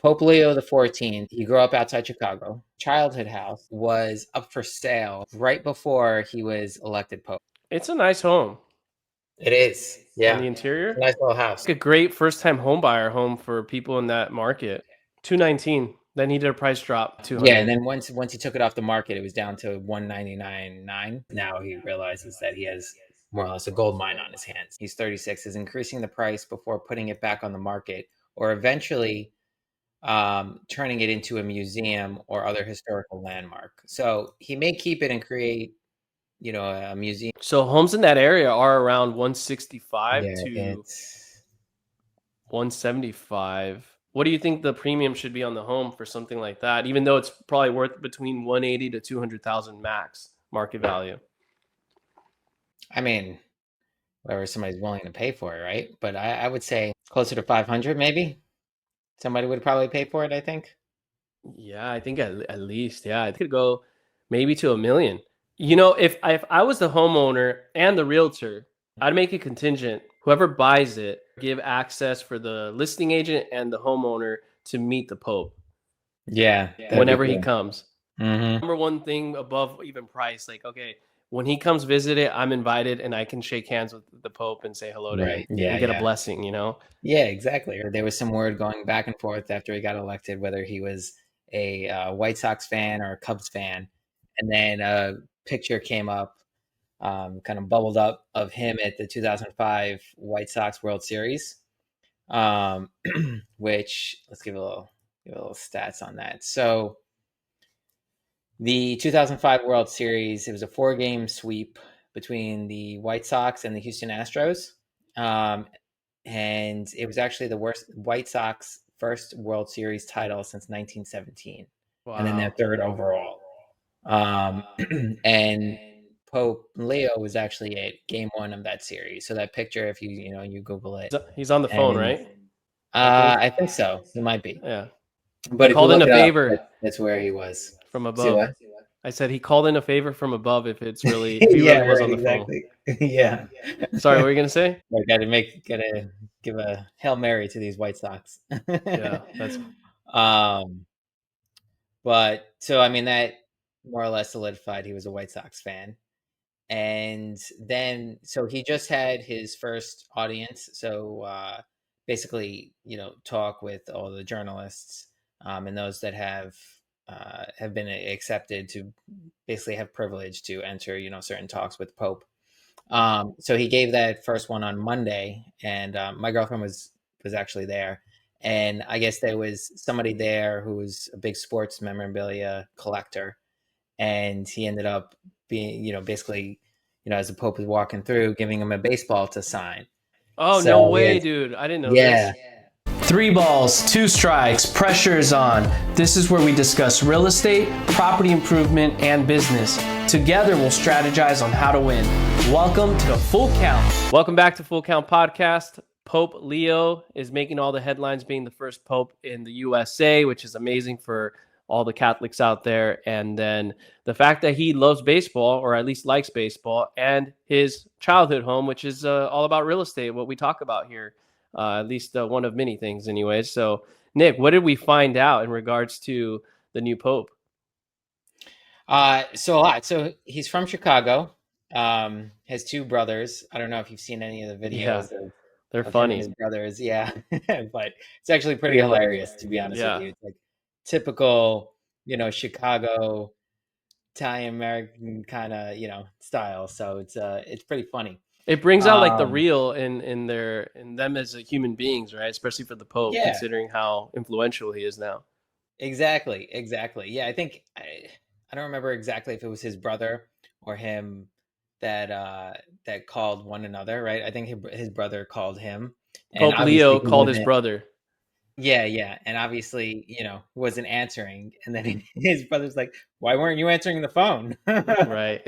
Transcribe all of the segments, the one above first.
Pope Leo XIV, he grew up outside Chicago. Childhood house was up for sale right before he was elected Pope. It's a nice home. It is. Yeah. And the interior? It's a nice little house. It's a great first-time home buyer home for people in that market. $219. Then he did a price drop. $200. Yeah, and then once he took it off the market, it was down to $199.9. Now he realizes that he has more or less a gold mine on his hands. He's 36, is increasing the price before putting it back on the market, or eventually turning it into a museum or other historical landmark. So he may keep it and create, a museum. So homes in that area are around 165 Yeah, to it's 175. What do you think the premium should be on the home for something like that? Even though it's probably worth between 180 to 200,000 max market value. I mean, whatever somebody's willing to pay for it, right? But I would say closer to 500, maybe. Somebody would probably pay for it, I think. Yeah, I think at least, yeah, it could go maybe to $1 million. You know, if I was the homeowner and the realtor, I'd make it contingent. Whoever buys it, give access for the listing agent and the homeowner to meet the Pope. Yeah, whenever he comes. Mm-hmm. Number one thing above even price, like, okay, when he comes visit it, I'm invited and I can shake hands with the Pope and say hello to him and get a blessing, Yeah, exactly. There was some word going back and forth after he got elected, whether he was a White Sox fan or a Cubs fan. And then a picture came up, kind of bubbled up of him at the 2005 White Sox World Series, which let's give a little stats on that. So the 2005 World Series, it was a 4-game sweep between the White Sox and the Houston Astros. And it was actually the White Sox first World Series title since 1917. Wow. And then their third overall. And Pope Leo was actually at game 1 of that series. So that picture, if you Google it. He's on the phone, right? I think so. He might be. Yeah. But if called in a favor. That's where he was. From above. I said he called in a favor from above if it's really if he really was on the phone. Yeah. Sorry, what were you gonna say? I gotta give a Hail Mary to these White Sox. Yeah, that's but so I mean that more or less solidified he was a White Sox fan. And then so he just had his first audience. So basically, talk with all the journalists and those that have been accepted to basically have privilege to enter, certain talks with Pope. So he gave that first one on Monday, and my girlfriend was actually there. And I guess there was somebody there who was a big sports memorabilia collector, and he ended up being, basically, as the Pope was walking through, giving him a baseball to sign. Oh, so, no way, dude. I didn't know this. 3 balls, 2 strikes, pressure is on. This is where we discuss real estate, property improvement, and business. Together, we'll strategize on how to win. Welcome to Full Count. Welcome back to Full Count Podcast. Pope Leo is making all the headlines being the first Pope in the USA, which is amazing for all the Catholics out there. And then the fact that he loves baseball, or at least likes baseball, and his childhood home, which is all about real estate, what we talk about here. At least one of many things anyways. So, Nick, what did we find out in regards to the new Pope? So a lot. So he's from Chicago, has 2 brothers. I don't know if you've seen any of the videos. Yeah, they're funny. His brothers, yeah. But it's actually pretty hilarious, to be honest with you. It's like typical, Chicago, Italian American kind of, style. So it's pretty funny. It brings out like the real in them as human beings, right? Especially for the Pope, considering how influential he is now. Exactly. Yeah, I think I don't remember exactly if it was his brother or him that called one another, right? I think his brother called him. Pope Leo called his brother. Yeah. And obviously, wasn't answering. And then his brother's like, why weren't you answering the phone? Right.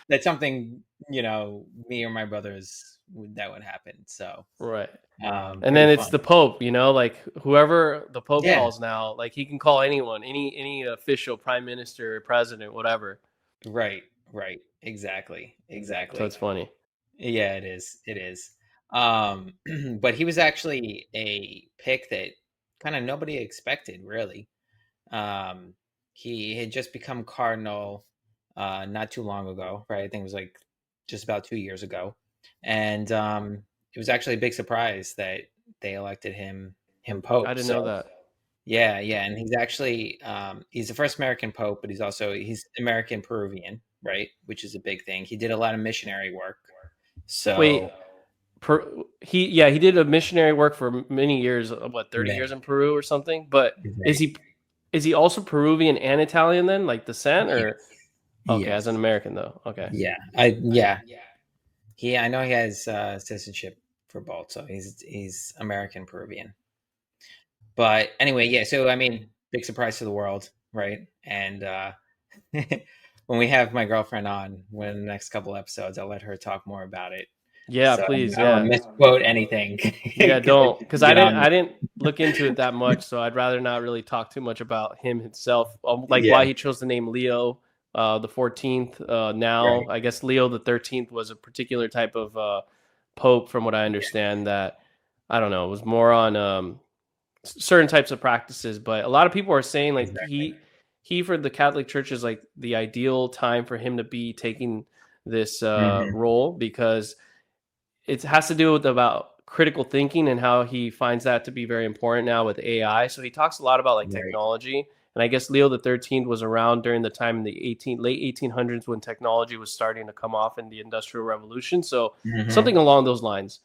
That's something, me or my brothers, that would happen. So, right. And then it's the Pope, like whoever the Pope calls now, like he can call anyone, any official, prime minister, president, whatever. Right. Exactly. So it's funny. Yeah, it is. But he was actually a pick that kind of nobody expected, really. Um, he had just become cardinal not too long ago, right? I think it was like just about 2 years ago, and it was actually a big surprise that they elected him I pope. didn't know So that. yeah, yeah, and he's actually he's the first American pope, but he's American Peruvian, right? Which is a big thing. He did a lot of missionary work. Wait, So he did a missionary work for many years. What, 30 years in Peru or something? But is right. he also Peruvian and Italian then, like descent, or Yes. okay, as an Yes. American though? Okay. Yeah. I know he has citizenship for both, so he's American Peruvian. But anyway, yeah. So I mean, big surprise to the world, right? And when we have my girlfriend on, when the next couple episodes, I'll let her talk more about it. Yeah, So please. I don't Yeah. misquote anything Yeah, because don't, because get on. I didn't look into it that much, so I'd rather not really talk too much about him himself, like Yeah. why he chose the name Leo, the 14th. Now, Right. I guess Leo the 13th was a particular type of pope, from what I understand. That I don't know, it was more on certain types of practices, but a lot of people are saying like Exactly. he for the Catholic Church is like the ideal time for him to be taking this Hmm. role, because it has to do with about critical thinking and how he finds that to be very important now with AI. So he talks a lot about like Right. technology. And I guess Leo the 13th was around during the time in the late 1800s when technology was starting to come off in the Industrial Revolution. So something Hmm. along those lines.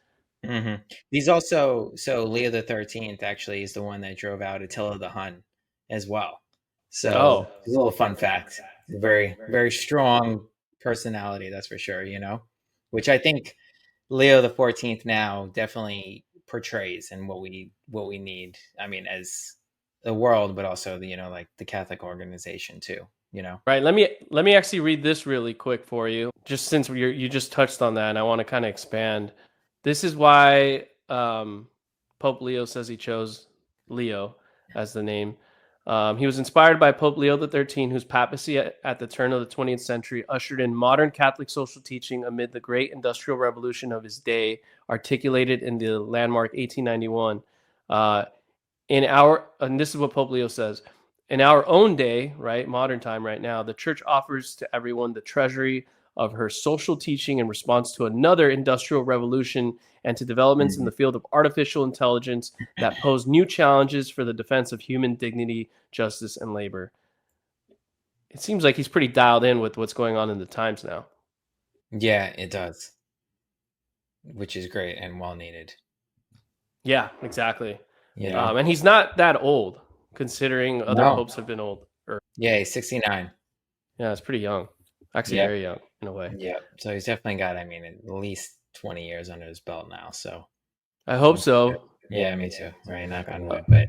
Hmm. He's also so Leo the 13th actually is the one that drove out Attila the Hun as well. So Oh, it's a little fun fact. Very, very strong personality, that's for sure, you know, which I think Leo the 14th now definitely portrays and what we need. I mean, as the world, but also the, like the Catholic organization too, you know. right. Let me actually read this really quick for you, just since you just touched on that, and I want to kind of expand. This is why Pope Leo says he chose Leo as the name. He was inspired by Pope Leo XIII, whose papacy at the turn of the 20th century ushered in modern Catholic social teaching amid the great industrial revolution of his day, articulated in the landmark 1891. And this is what Pope Leo says, in our own day, right, modern time right now, the church offers to everyone the treasury of her social teaching in response to another industrial revolution and to developments in Mhm. the field of artificial intelligence that pose new challenges for the defense of human dignity, justice, and labor. It seems like he's pretty dialed in with what's going on in the times now. Yeah, it does, which is great and well needed. Yeah, exactly. You know, And he's not that old, considering other no, popes have been old. yeah, he's 69. Yeah, it's pretty young. Actually, Yep, very young in a way. yep. So he's definitely got, I mean, at least 20 years under his belt now. So I hope so. yeah, me too. Right, knock on Uh, wood. But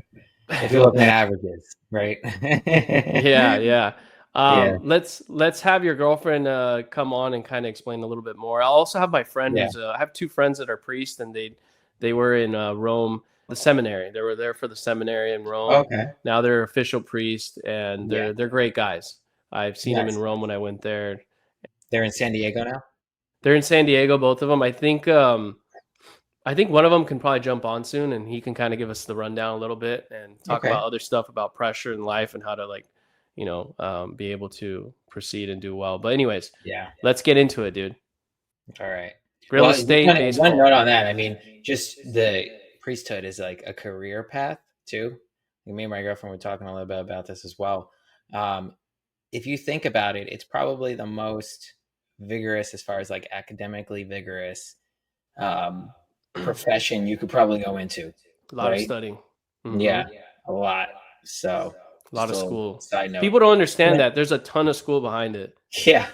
if you're looking at averages, right? yeah, yeah. Yeah, Let's have your girlfriend come on and kind of explain a little bit more. I'll also have my friend yeah. who's I have two friends that are priests, and they were in Rome, the seminary. They were there for the seminary in Rome. Okay. Now they're official priests, and Yeah, they're great guys. I've seen them in nice. Rome when I went there. They're in San Diego now. They're in San Diego, both of them. I think one of them can probably jump on soon, and he can kind of give us the rundown a little bit and talk Okay. about other stuff about pressure in life and how to like, be able to proceed and do well. But anyways, Yeah. let's get into it, dude. All right. Real Well, estate, one baseball. note on that. I mean, just the priesthood is like a career path too. Me and my girlfriend were talking a little bit about this as well. Um, if you think about it, it's probably the most vigorous as far as like academically vigorous um, profession you could probably go into, A lot of right? studying. Yeah, Hmm. a lot. So A lot just of a little school. side note. People don't understand Yeah. that there's a ton of school behind it. Yeah.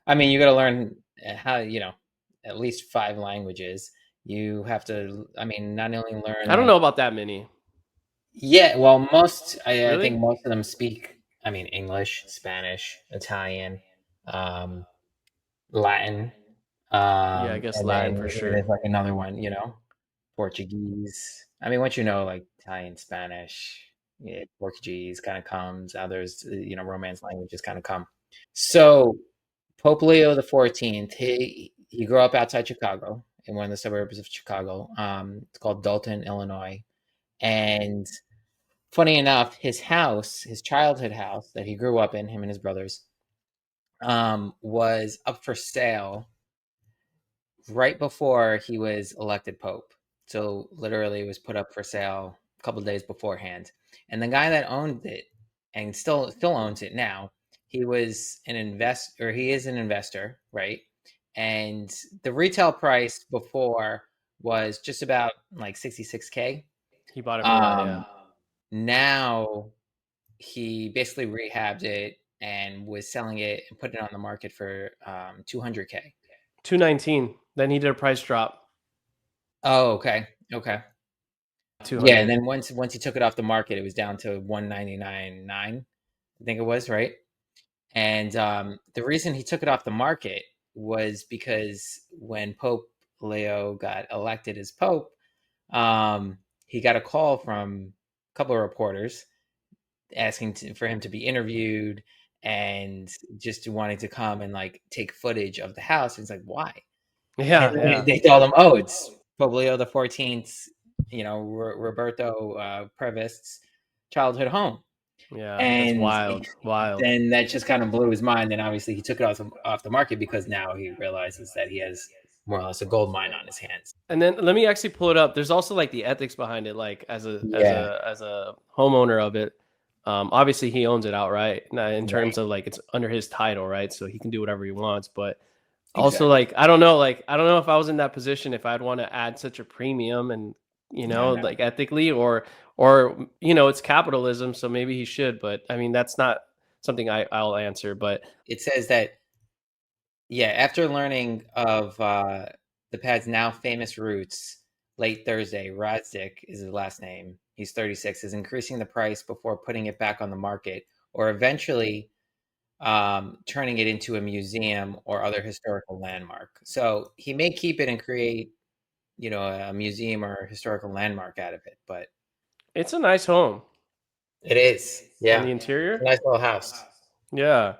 I mean, you got to learn how, at least five languages. You have to, I mean, not only learn I don't like, know about that many. yeah, well, I Really? think most of them speak, I mean, English, Spanish, Italian, um, Latin, Yeah, I guess and Latin then for there's sure. like another one, Portuguese. I mean, once you know like Italian, Spanish, yeah, Portuguese kind of comes. Others, Romance languages kind of come. So Pope Leo XIV, he grew up outside Chicago in one of the suburbs of Chicago. It's called Dolton, Illinois, And funny enough, his house, his childhood house that he grew up in, him and his brothers, was up for sale right before he was elected pope. So literally, it was put up for sale a couple days beforehand. And the guy that owned it and still owns it now, he was an investor. He is an investor, right? And the retail price before was just about like 66K. He bought it for that, yeah. Now he basically rehabbed it and was selling it and put it on the market for 200K. 219. Then he did a price drop. Oh, okay. 200. Yeah, and then once he took it off the market, it was down to 199.9, I think it was, right? And the reason he took it off the market was because when Pope Leo got elected as Pope, he got a call from a couple of reporters asking for him to be interviewed and just wanting to come and like take footage of the house. And he's like, why? Yeah, And yeah. they told him, oh, it's Pope Leo the 14th, Roberto Prevost's childhood home. Yeah, that's And wild. Wild. then that just kind of blew his mind. And obviously he took it off the market because now he realizes that he has more or less a gold mine on his hands. And then let me actually pull it up. There's also like the ethics behind it, like as a homeowner of it. Obviously he owns it outright in terms of like it's under his title, right? So he can do whatever he wants. But also like I don't know if I was in that position if I'd want to add such a premium and like ethically or it's capitalism, so maybe he should. But I mean that's not something I'll answer. But it says that after learning of the pad's now famous roots, late Thursday, Radzik is his last name. He's 36, is increasing the price before putting it back on the market or eventually turning it into a museum or other historical landmark. So he may keep it and create, a museum or historical landmark out of it, but it's a nice home. it is. Yeah. And the interior? It's a nice little house. Yeah.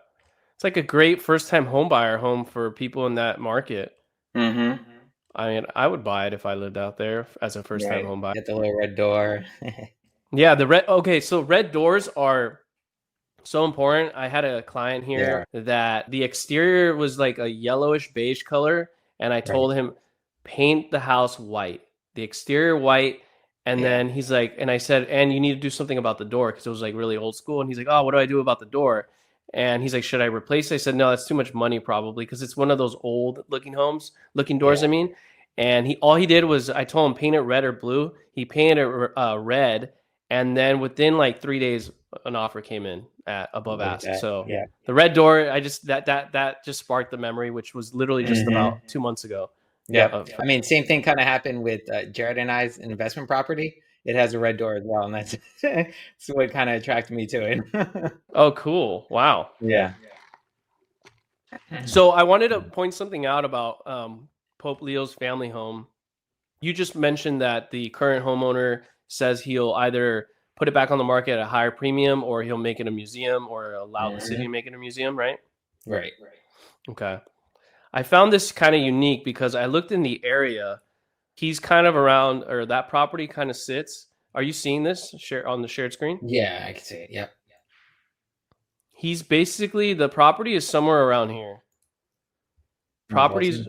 It's like a great first-time home buyer home for people in that market. Mm-hmm. I mean, I would buy it if I lived out there as a first-time home buyer. Get the little red door. Yeah, so red doors are so important. I had a client here that the exterior was like a yellowish beige color, and I told him, paint the house white, the exterior white. And then he's like, and I said, and you need to do something about the door because it was like really old school. And he's like, oh, what do I do about the door? And he's like, should I replace it? I said, no, that's too much money probably because it's one of those old looking doors, I mean. And all he did was I told him paint it red or blue. He painted it red. And then within like 3 days, an offer came in at above ask. So the red door, I just that just sparked the memory, which was literally just about 2 months ago. Yeah. I mean, same thing kind of happened with Jared and I's investment property. It has a red door as well. And that's what kind of attracted me to it. Oh, cool. Wow. Yeah. So I wanted to point something out about Pope Leo's family home. You just mentioned that the current homeowner says he'll either put it back on the market at a higher premium or he'll make it a museum or allow the city to make it a museum, right? Right. Okay. I found this kind of unique because I looked in the area. He's kind of around, or that property kind of sits. Are you seeing this on the shared screen? Yeah, I can see it. Yep. He's basically, the property is somewhere around here. Properties,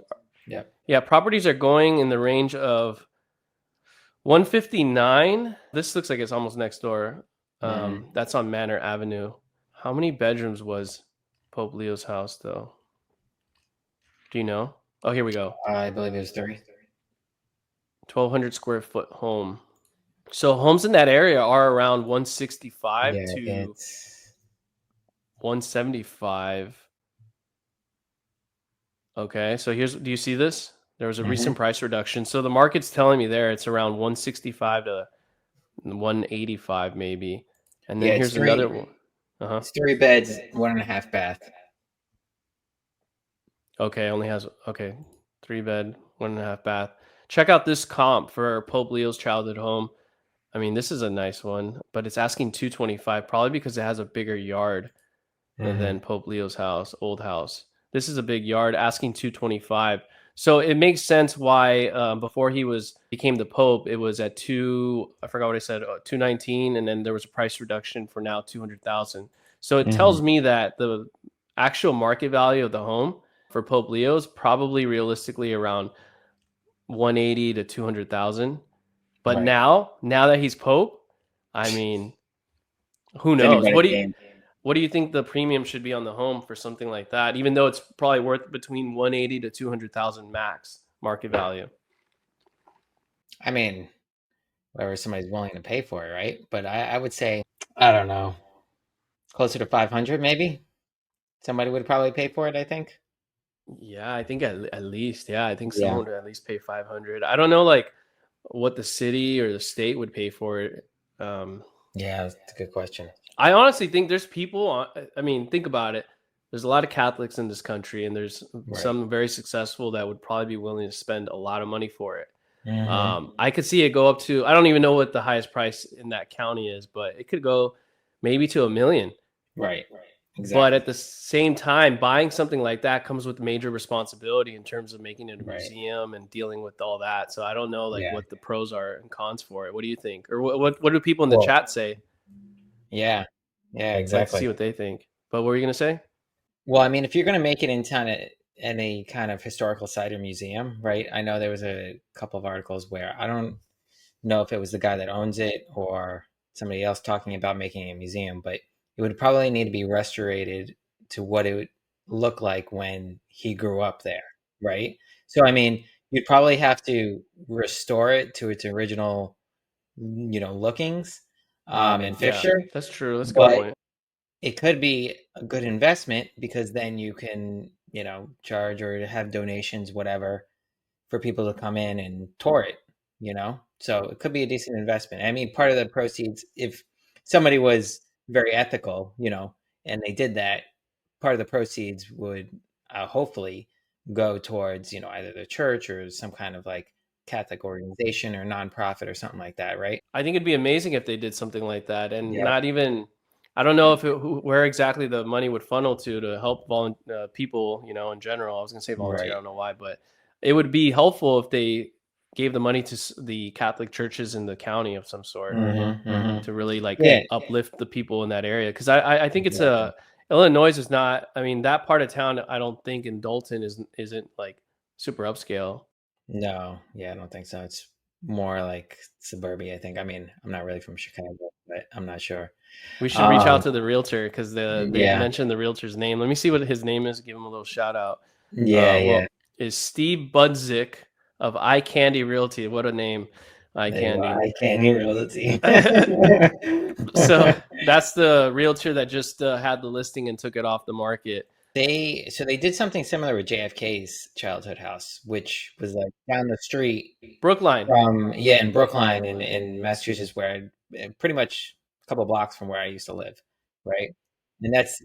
properties are going in the range of 159. This looks like it's almost next door. That's on Manor Avenue. How many bedrooms was Pope Leo's house, though? Do you know? Oh, here we go. I believe it was 3. 1,200 square foot home. So homes in that area are around 165 to 175. Okay, so do you see this? There was a recent price reduction. So the market's telling me there it's around 165 to 185 maybe. And then here's another one. It's 3 beds, 1.5 bath. Okay, only has 3 bed, 1.5 bath. Check out this comp for Pope Leo's childhood home. I mean, this is a nice one, but it's asking 225, probably because it has a bigger yard than Pope Leo's house, old house. This is a big yard, asking 225. So it makes sense why before he became the Pope, it was at I forgot what I said, 219, and then there was a price reduction for now 200,000. So it tells me that the actual market value of the home for Pope Leo is probably realistically around 180 to 200,000. But Right. now that he's Pope, I mean, who It's knows? anybody's game. What do you think the premium should be on the home for something like that? Even though it's probably worth between 180 to 200,000 max market value. I mean, whatever somebody's willing to pay for it, right? But I would say, I don't know, closer to 500 maybe. Somebody would probably pay for it, I think. Yeah, I think at least, yeah, I think Yeah. someone would at least pay 500. I don't know like what the city or the state would pay for it. Yeah, that's a good question. I honestly think there's people, I mean, think about it. There's a lot of Catholics in this country, and there's Right. some very successful that would probably be willing to spend a lot of money for it. Mm-hmm. I could see it go up to, I don't even know what the highest price in that county is, but it could go maybe to $1 million. Right. But Exactly. at the same time, buying something like that comes with major responsibility in terms of making it a Right. museum and dealing with all that. So I don't know like Yeah. what the pros are and cons for it. What do you think? Or what do people in the Well, chat say? yeah. Yeah, I'd like to exactly. see what they think. But what were you going to say? Well, I mean, if you're going to make it into any kind of historical site or museum, right? I know there was a couple of articles where I don't know if it was the guy that owns it or somebody else talking about making a museum, but it would probably need to be restorated to what it would look like when he grew up there, right? So, I mean, you'd probably have to restore it to its original, lookings and fixture, Yeah, that's true. That's a good but point. it could be a good investment because then you can, charge or have donations, whatever, for people to come in and tour it. So it could be a decent investment. I mean, part of the proceeds, if somebody was very ethical, and they did that, part of the proceeds would hopefully go towards, either the church or some kind of like Catholic organization or nonprofit or something like that, right? I think it'd be amazing if they did something like that, and Yep. not even. I don't know if where exactly the money would funnel to help people, in general. I was gonna say volunteer. I Right. don't know why, but it would be helpful if they gave the money to the Catholic churches in the county of some sort to really like Yeah. uplift the people in that area. Because I think it's Exactly. Illinois is not. I mean, that part of town, I don't think in Dolton isn't like super upscale. No, yeah, I don't think so. It's more like suburbia, I think. I mean, I'm not really from Chicago, but I'm not sure. We should reach Um, out to the realtor because they yeah, mentioned the realtor's name. Let me see what his name is. Give him a little shout out. yeah. Is Steve Budzik of Eye Candy Realty. What a name, Eye There you go. Candy. I can't hear realty. So that's the realtor that just had the listing and took it off the market. They did something similar with JFK's childhood house, which was like down the street Brookline. from in Brookline in Massachusetts, where pretty much a couple blocks from where I used to live, right? And that's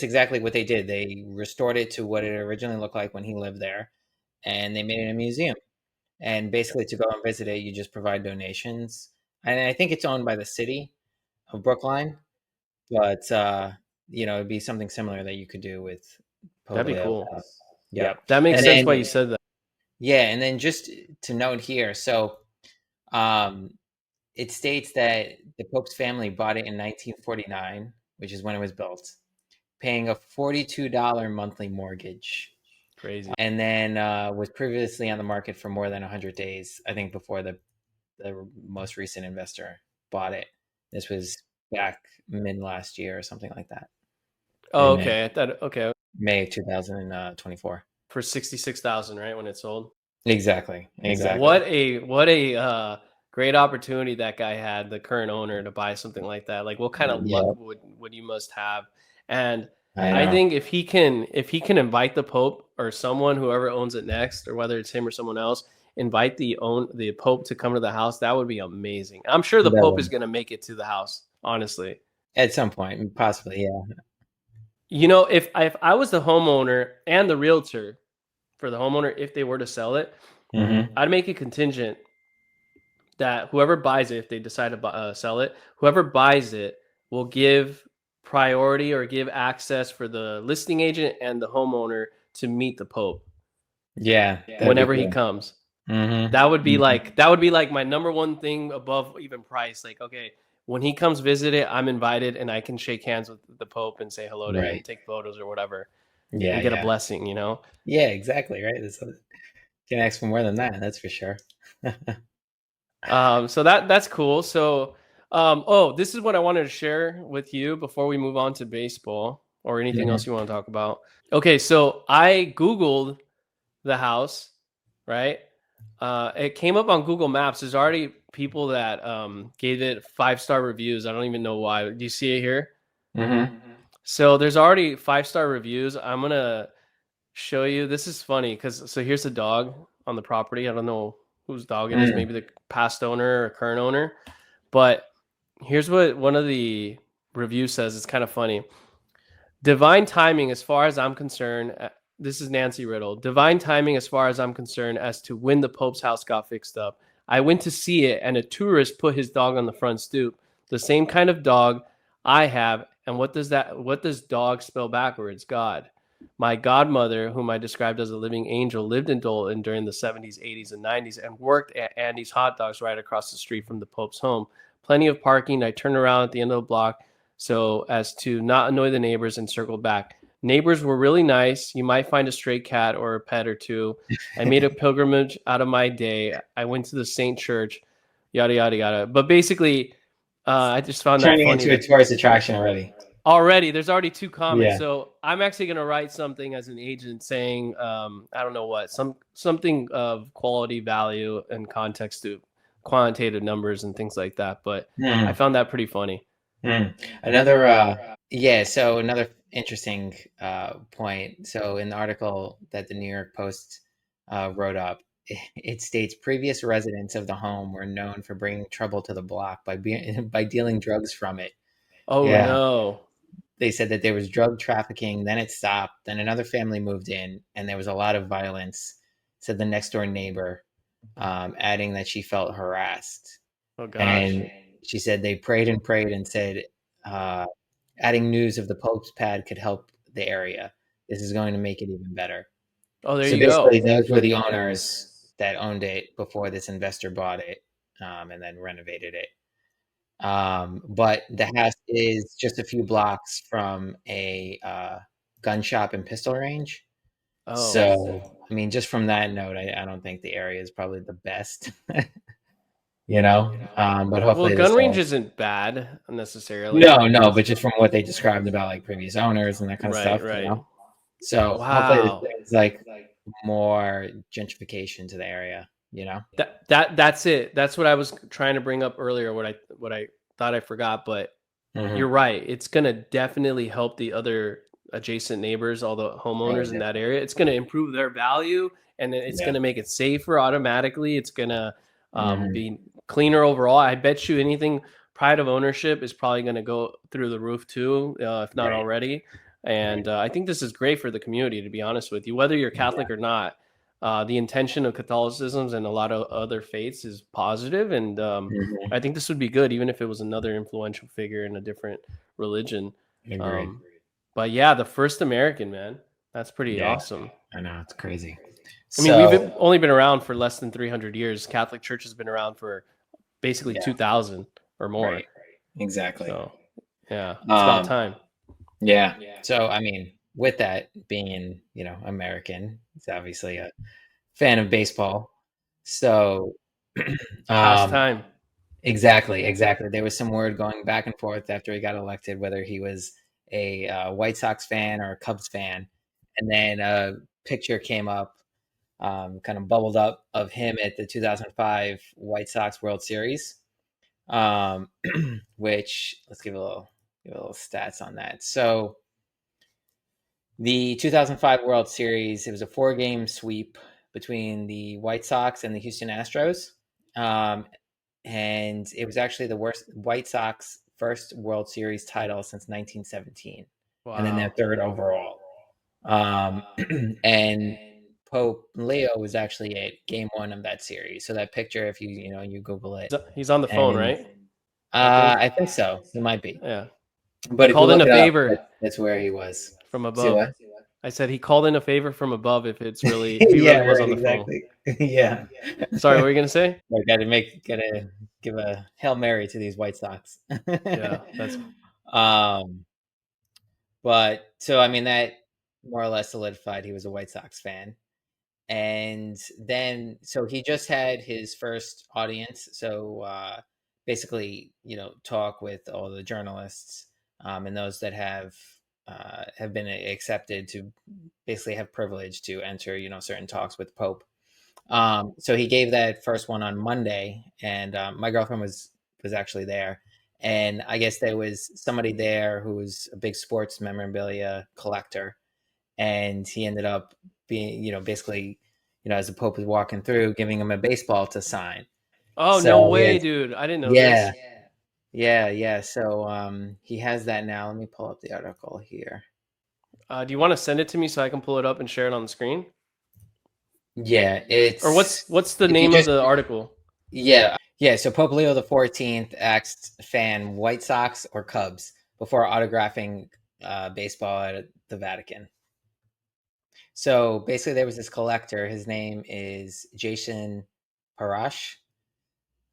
exactly what they did. They restored it to what it originally looked like when he lived there, and they made it a museum. And basically, to go and visit it, you just provide donations. And I think it's owned by the city of Brookline, but it'd be something similar that you could do with Pope That'd be Leo. cool. Yep. That makes And sense then why you said that. yeah, and then just to note here, so um, it states that the Pope's family bought it in 1949, which is when it was built, paying a $42 monthly mortgage. Crazy. And then was previously on the market for more than 100 days, I think, before the most recent investor bought it. This was back mid last year or something like that. Oh, In okay. I thought okay. May 2024. For 66,000, right, when it sold. Exactly. What a great opportunity that guy had, the current owner, to buy something like that. Like, what kind of luck Yep. would you must have? And I I know. think if he can invite the Pope or someone, whoever owns it next, or whether it's him or someone else, invite the Pope to come to the house, that would be amazing. I'm sure the That Pope is one. going to make it to the house, honestly. At some point, possibly, yeah. If I was the homeowner and the realtor for the homeowner, if they were to sell it, I'd make it contingent that whoever buys it, if they decide to sell it, whoever buys it will give priority or give access for the listing agent and the homeowner to meet the Pope. Yeah, that'd be whenever he cool. comes. Mm-hmm. That would be Mm-hmm. like my number one thing above even price. Like, okay, when he comes visit it, I'm invited and I can shake hands with the Pope and say hello to him, Right. take photos or whatever, Yeah, and get a yeah. blessing, you know? Yeah, exactly, right? Can ask for more than that, that's for sure. So that's cool. So, oh, this is what I wanted to share with you before we move on to baseball or anything else Mhm. you want to talk about. Okay, so I Googled the house, right? It came up on Google Maps. There's already people that gave it 5-star reviews. I don't even know why. Do you see it here? Mhm. So there's already 5-star reviews. I'm gonna show you. This is funny because so here's the dog on the property. I don't know whose dog it is. Mm. Maybe the past owner or current owner. But here's what one of the reviews says. It's kind of funny. Divine timing, as far as I'm concerned. This is Nancy Riddle. Divine timing, as far as I'm concerned, as to when the Pope's house got fixed up. I went to see it, and a tourist put his dog on the front stoop. The same kind of dog I have. And what does that? What does dog spell backwards? God. My godmother, whom I described as a living angel, lived in Dolton during the 70s, 80s, and 90s and worked at Andy's Hot Dogs right across the street from the Pope's home. Plenty of parking. I turned around at the end of the block so as to not annoy the neighbors and circled back. Neighbors were really nice. You might find a stray cat or a pet or two. I made a pilgrimage out of my day. I went to the Saint Church, yada, yada, yada. But basically, I just found that Turning funny into a that tourist attraction already. there's already 2 comments. Yeah. So I'm actually going to write something as an agent saying, I don't know what, something of quality, value, and context to quantitative numbers and things like that. But I Mm. found that pretty funny. Mm. Another yeah, so another interesting point. So in the article that the New York Post wrote up, it states previous residents of the home were known for bringing trouble to the block by by dealing drugs from it. Oh Yeah. no. They said that there was drug trafficking, then it stopped, then another family moved in, and there was a lot of violence, said the next door neighbor, adding that she felt harassed. Oh gosh. And she said they prayed and prayed and said, uh, adding news of the Pope's pad could help the area. This is going to make it even better. Oh, there So you basically, go. those were the owners that owned it before this investor bought it, and then renovated it. But the house is just a few blocks from a gun shop and pistol range. Oh. So, I mean, just from that note, I don't think the area is probably the best, you know. But Well, hopefully gun this range will. isn't bad necessarily. No, but just from what they described about like previous owners and that kind of Right, stuff, right. So hopefully this Wow. brings like more gentrification to the area. That's it. That's what I was trying to bring up earlier. What I thought I forgot, but Hmm. you're right. It's gonna definitely help the other adjacent neighbors, all the Right. homeowners in that area. It's gonna improve their value, and it's Yeah. gonna make it safer automatically. It's gonna Hmm. be cleaner overall. I bet you anything pride of ownership is probably gonna go through the roof too, if not Right. already. Right. And I think this is great for the community, to be honest with you, whether you're Yeah. Catholic or not. The intention of Catholicism and a lot of other faiths is positive, and Hmm. I think this would be good, even if it was another influential figure in a different religion. Agreed. Um, but yeah, the first American, man, that's pretty Yeah. awesome. I know it's crazy. I mean, we've So only been around for less than 300 years. Catholic Church has been around for basically yeah. 2,000 or more. Right. Exactly. So yeah, it's about Um. time. Yeah. So I mean, with that being, American, it's obviously a fan of baseball. So, It's past um, time. exactly, exactly. There was some word going back and forth after he got elected whether he was a White Sox fan or a Cubs fan, and then a picture came up, kind of bubbled up of him at the 2005 White Sox World Series, um, which let's give a little stats on that. So the 2005 World Series, it was a 4-game sweep between the White Sox and the Houston Astros. Um, and it was actually the worst White Sox first World Series title since 1917, and then their Wow. third overall. Um, and Pope Leo was actually at Game 1 of that series. So that picture, if you Google it, He's on the phone, and right? I think. I think so. It might be, Yeah. He but if you called in look a it up, favor that's where he was. from See above. what? I said he called in a favor from above. If it's really, if he Yeah, really was right, on the phone. exactly. Yeah. Sorry, what were you gonna say? I gotta give a Hail Mary to these White Sox. Yeah, that's um, but so I mean that more or less solidified he was a White Sox fan. And then so he just had his first audience. So basically, talk with all the journalists and those that have been accepted to basically have privilege to enter, certain talks with Pope. So he gave that first one on Monday, and my girlfriend was actually there, and I guess there was somebody there who was a big sports memorabilia collector, and he ended up being, basically, as the Pope was walking through, giving him a baseball to sign. Oh, no So way, dude. I didn't know yeah, this. yeah. So he has that now. Let me pull up the article here. Do you want to send it to me so I can pull it up and share it on the screen? Yeah, Or what's the if you name of just the article? yeah. So Pope Leo XIV asked fan White Sox or Cubs before autographing baseball at the Vatican. So basically, there was this collector. His name is Jason Parash.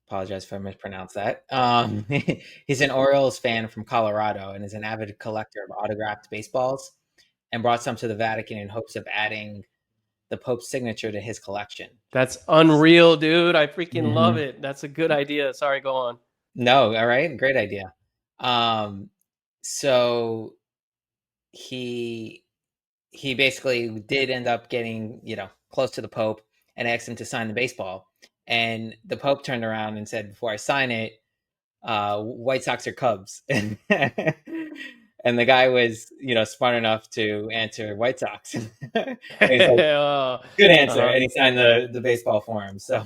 Apologize if I mispronounced that. He's an Orioles fan from Colorado and is an avid collector of autographed baseballs, and brought some to the Vatican in hopes of adding the Pope's signature to his collection. That's unreal, dude. I freaking love Mhm. it. That's a good idea. Sorry, go on. No, all right, great idea. Um, so he he basically did end up getting, close to the Pope and asked him to sign the baseball. And the Pope turned around and said, before I sign it, White Sox or Cubs. And the guy was, smart enough to answer White Sox. And he's like, uh good answer. huh. And he signed the baseball for him. So,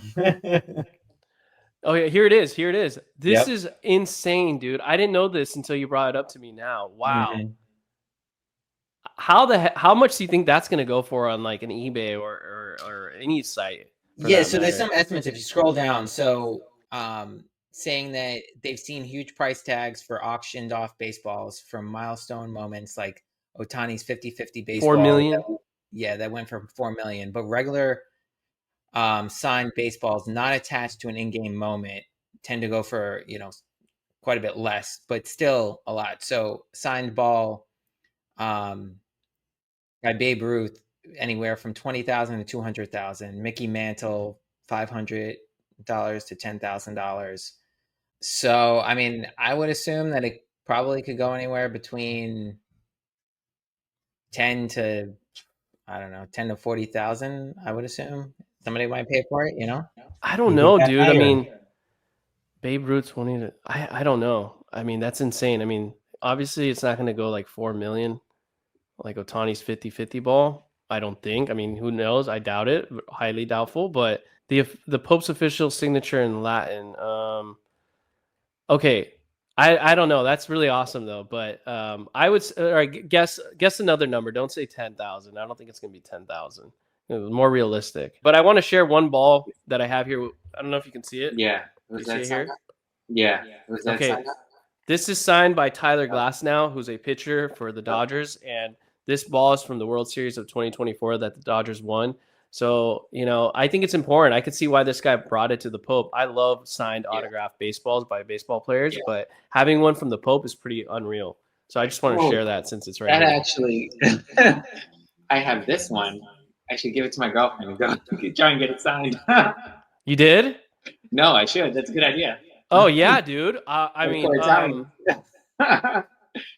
Oh yeah, here it is. Here it is. This yep. is insane, dude. I didn't know this until you brought it up to me now. Wow. Mhm. How much do you think that's gonna go for on like an eBay or any site for Yeah, that so there's matter? some estimates if you scroll down. So, saying that they've seen huge price tags for auctioned off baseballs from milestone moments like Otani's 50-50 4 baseball. million? Yeah, that went for 4 million. But regular signed baseballs not attached to an in-game moment tend to go for, quite a bit less, but still a lot. So, signed ball um by Babe Ruth, anywhere from 20,000 to 200,000. Mickey Mantle, $500 to $10,000. So, I mean, I would assume that it probably could go anywhere between 10 to, I don't know, 10 to 40,000. I would assume somebody might pay for it. I don't You think know, that dude. I high, or? mean, Babe Ruth 20 to I don't know. I mean, that's insane. I mean, obviously it's not gonna go like 4 million like Otani's 50-50 ball. I don't think. I mean, who knows? I doubt it. Highly doubtful. But the Pope's official signature in Latin. Okay, I don't know. That's really awesome though. But I would all right, guess another number. Don't say 10,000. I don't think it's gonna be 10,000. More realistic. But I want to share one ball that I have here. I don't know if you can see it. Yeah. Do you Was see that it signed here? up? Yeah. Was that Okay, signed up? this is signed by Tyler Glasnow, who's a pitcher for the Dodgers, and this ball is from the World Series of 2024 that the Dodgers won. So, I think it's important. I could see why this guy brought it to the Pope. I love signed Yeah. autographed baseballs by baseball players, Yeah. but having one from the Pope is pretty unreal. So I just want to Oh, share that since it's right that here. actually, I have this one. I should give it to my girlfriend and go try and get it signed. You did? No, I should. That's a good idea. Oh yeah, dude. I mean, For Italians.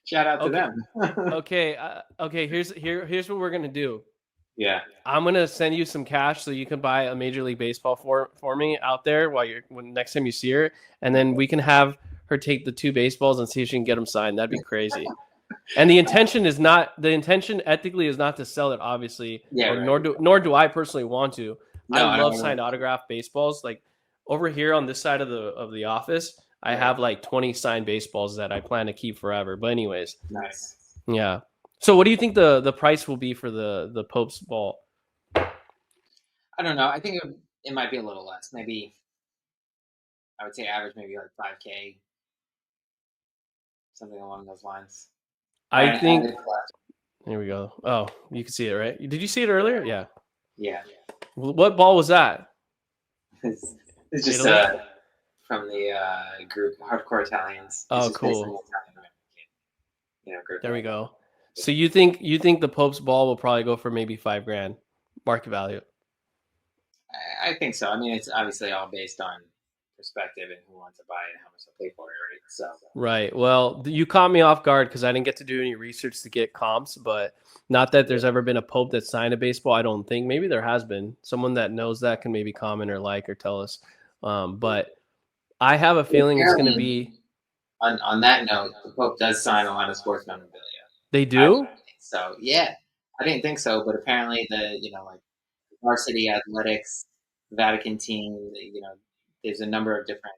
Shout out to okay, them. okay. Here's what we're gonna do. Yeah. I'm gonna send you some cash so you can buy a Major League Baseball for me out there when next time you see her, and then we can have her take the two baseballs and see if she can get them signed. That'd be crazy. And the intention ethically is not to sell it, obviously, Yeah, or right. nor do I personally want to. I No, I don't love want signed autograph baseballs. Like over here on this side of the office, I Right. have like 20 signed baseballs that I plan to keep forever. But anyways, Nice. yeah. So what do you think the price will be for the Pope's ball? I don't know. I think it might be a little less. Maybe I would say average, maybe like 5K, something along those lines. I I think it's less. Here we go. Oh, you can see it, right? Did you see it earlier? Yeah. Yeah. What ball was that? It's just Italy? from the group Hardcore Italians. It's Oh, just basically cool. Italian American, group There that we I got. go. So you think the Pope's ball will probably go for maybe $5,000 market value? I think so. I mean, it's obviously all based on perspective and who wants to buy it and how much they'll pay for it, right? So Right. Well, you caught me off guard because I didn't get to do any research to get comps, but not that there's ever been a Pope that signed a baseball. I don't think. Maybe there has been. Someone that knows that can maybe comment or like or tell us. But I have a feeling it's going to apparently, be. on that note, the Pope does sign a lot of sports memorabilia. They I do? so yeah, I didn't think so, but apparently like varsity athletics, Vatican team, there's a number of different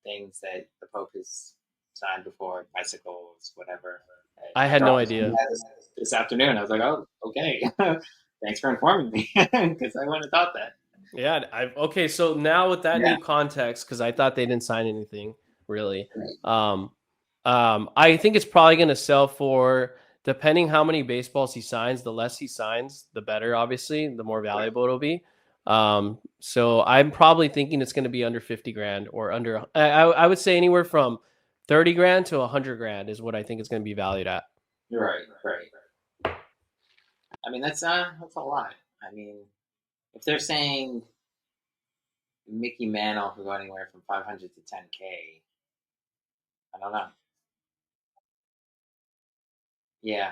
things that the Pope has signed before, bicycles, whatever. I My had no daughter told me idea. that this afternoon. I was like, oh, okay. Thanks for informing me because I wouldn't have thought that. Yeah. Okay. So now with that Yeah. new context, because I thought they didn't sign anything really. Right. Um, I think it's probably going to sell for, depending how many baseballs he signs. The less he signs, the better. Obviously, the more Right. valuable it'll be. So I'm probably thinking it's going to be under $50,000 or under. I would say anywhere from $30,000 to $100,000 is what I think it's going to be valued at. You're right. Right. I mean, that's a lot. I mean, if they're saying Mickey Mantle could go anywhere from 500 to 10K, I don't know. Yeah.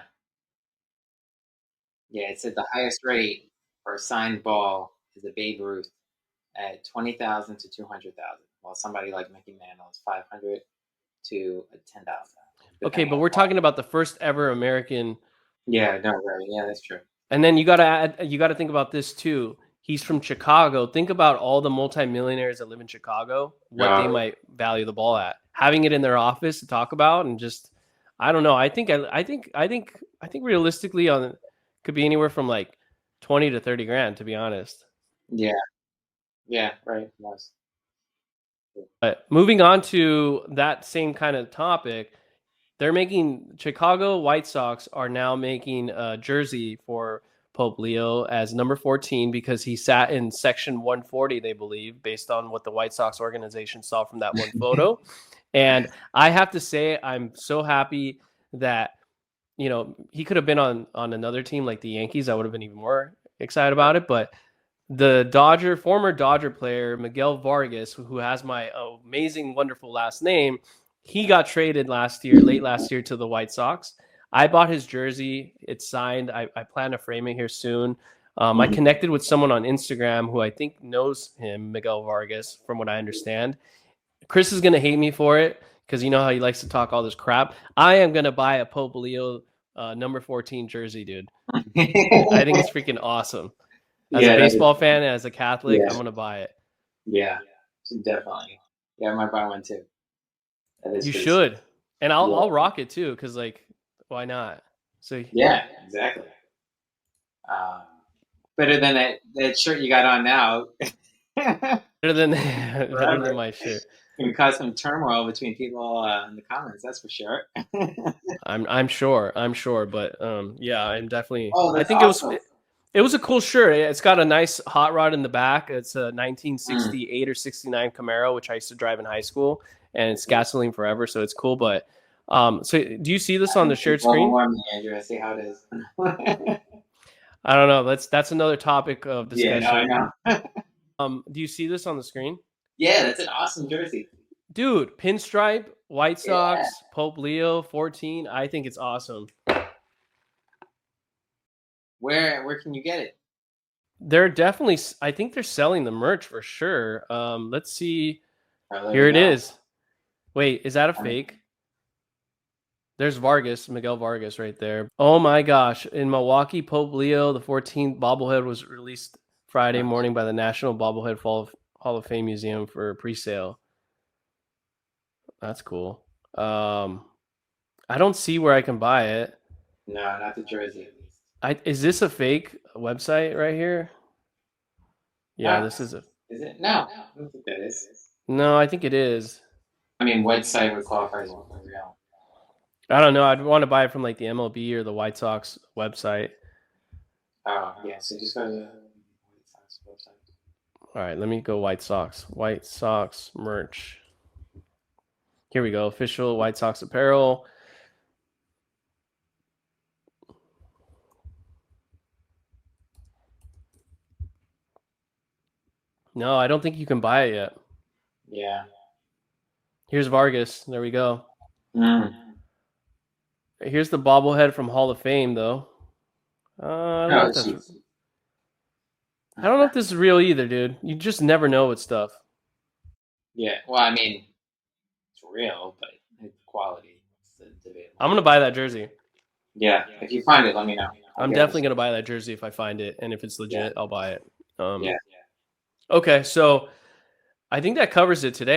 Yeah, it said the highest rate for a signed ball is a Babe Ruth at 20,000 to 200,000, while somebody like Mickey Mantle is 500 to 10,000, Okay, depending but on we're the ball. talking about the first ever American. Yeah, no, right. Yeah, that's true. And then you got to think about this too. He's from Chicago. Think about all the multimillionaires that live in Chicago, what they No, might value the ball at. Having it in their office to talk about and just I don't know. I think realistically on could be anywhere from like 20 to 30 grand to be honest. yeah, yeah, right. Nice. But moving on to that same kind of topic, they're making Chicago White Sox are now making a jersey for Pope Leo as number 14 because he sat in section 140, they believe, based on what the White Sox organization saw from that one photo. And I have to say, I'm so happy that, he could have been on another team like the Yankees. I would have been even more excited about it. But the former Dodger player, Miguel Vargas, who has my amazing, wonderful last name, he got traded late last year to the White Sox. I bought his jersey. It's signed. I plan to frame it here soon. I Mhm. connected with someone on Instagram who I think knows him, Miguel Vargas, from what I understand. Chris is going to hate me for it because you know how he likes to talk all this crap. I am going to buy a Pope Leo number 14 jersey, dude. I think it's freaking awesome. As a Yeah, that is. baseball fan and as a Catholic, Yeah, I'm gonna buy it. yeah, definitely. Yeah, I might buy one too. That is You pretty sweet. should, and I'll Yeah, I'll rock it too, because like, why not? So yeah, exactly. Um, better than that shirt you got on now. better than better than Forever. my shirt. Gonna cause some turmoil between people in the comments. That's for sure. I'm sure, but yeah, I'm definitely. Oh, I that's think it was awesome. it was a cool shirt. It's got a nice hot rod in the back. It's a Mm. 1968 or 69 Camaro, which I used to drive in high school, and it's gasoline forever, so it's cool. But so do you see this on the shared Global screen? warming, Andrew. I see how it is. I don't know. That's another topic of Yeah, no, I discussion. know. Do you see this on the screen? Yeah, that's an awesome jersey. Dude, pinstripe, White Yeah. Sox, Pope Leo 14. I think it's awesome. Where can you get it? They're definitely, I think they're selling the merch for sure. Let's see. Oh, there we Here it go. is. Wait, is that a I mean, fake? There's Vargas, Miguel Vargas right there. Oh my gosh. In Milwaukee, Pope Leo, the 14th bobblehead was released Friday morning by the National Bobblehead Hall of Fame Museum for pre-sale. That's cool. I don't see where I can buy it. no, not the jersey at least. Is this a fake website right here? Yeah, No, this is a. is it? No, I don't think that is. No, I think it is. I mean, what site would qualify as real? I don't know. I'd want to buy it from like the MLB or the White Sox website. Oh, yeah. So just go to the White Sox website. All right, let me go White Sox. White Sox merch. Here we go. Official White Sox apparel. No, I don't think you can buy it yet. Yeah. Here's Vargas. There we go. Mm. Here's the bobblehead from Hall of Fame, though. I don't know if this is real either, dude. You just never know with stuff. Yeah. Well, I mean, it's real, but the quality is debatable. I'm gonna buy that jersey. Yeah. If you find it, let me know. I'm definitely gonna buy that jersey if I find it, and if it's legit, I'll buy it. Yeah. Okay, so I think that covers it today.